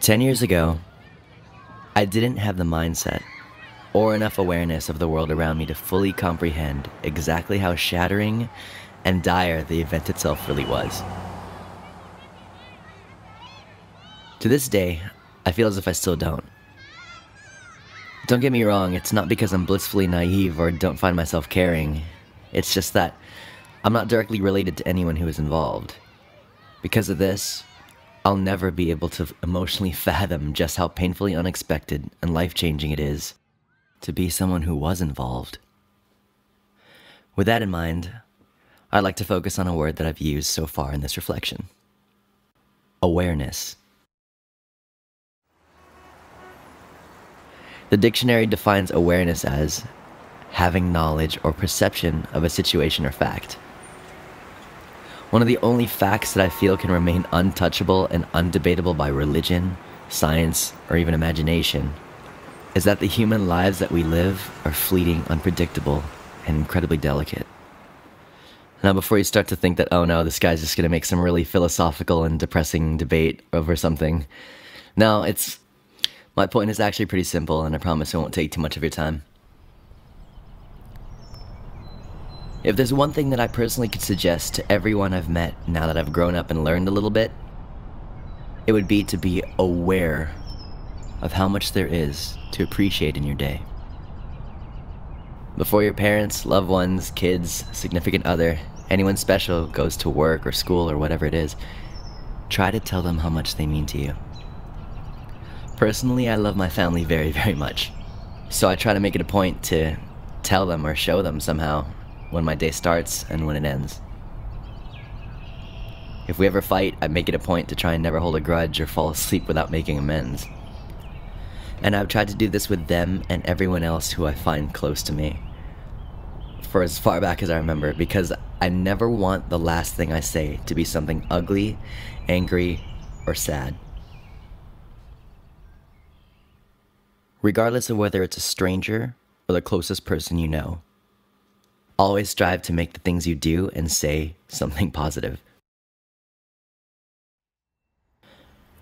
10 years ago, I didn't have the mindset or enough awareness of the world around me to fully comprehend exactly how shattering and dire the event itself really was. To this day, I feel as if I still don't. Don't get me wrong, it's not because I'm blissfully naive or don't find myself caring. It's just that I'm not directly related to anyone who is involved. Because of this, I'll never be able to emotionally fathom just how painfully unexpected and life-changing it is to be someone who was involved. With that in mind, I'd like to focus on a word that I've used so far in this reflection. Awareness. The dictionary defines awareness as having knowledge or perception of a situation or fact. One of the only facts that I feel can remain untouchable and undebatable by religion, science, or even imagination is that the human lives that we live are fleeting, unpredictable, and incredibly delicate. Now, before you start to think that, oh no, this guy's just going to make some really philosophical and depressing debate over something, no, my point is actually pretty simple, and I promise it won't take too much of your time. If there's one thing that I personally could suggest to everyone I've met now that I've grown up and learned a little bit, it would be to be aware of how much there is to appreciate in your day. Before your parents, loved ones, kids, significant other, anyone special goes to work or school or whatever it is, try to tell them how much they mean to you. Personally, I love my family very, very much. So I try to make it a point to tell them or show them somehow when my day starts and when it ends. If we ever fight, I make it a point to try and never hold a grudge or fall asleep without making amends. And I've tried to do this with them and everyone else who I find close to me, for as far back as I remember, because I never want the last thing I say to be something ugly, angry, or sad. Regardless of whether it's a stranger or the closest person you know, always strive to make the things you do and say something positive.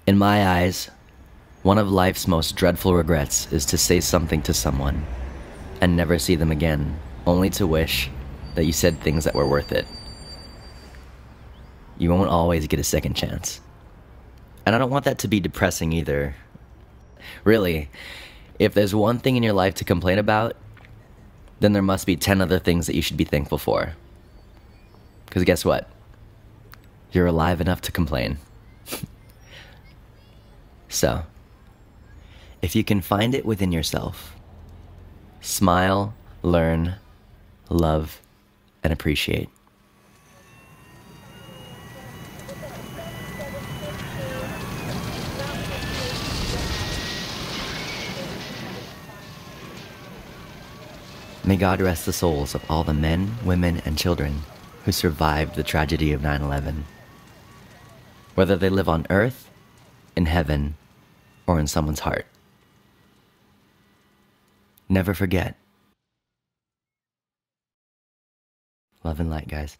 In my eyes, one of life's most dreadful regrets is to say something to someone and never see them again, only to wish that you said things that were worth it. You won't always get a second chance. And I don't want that to be depressing either. Really, if there's one thing in your life to complain about, then there must be 10 other things that you should be thankful for. Because guess what? You're alive enough to complain. So, if you can find it within yourself, smile, learn, love, and appreciate. May God rest the souls of all the men, women, and children who survived the tragedy of 9/11. Whether they live on earth, in heaven, or in someone's heart. Never forget. Love and light, guys.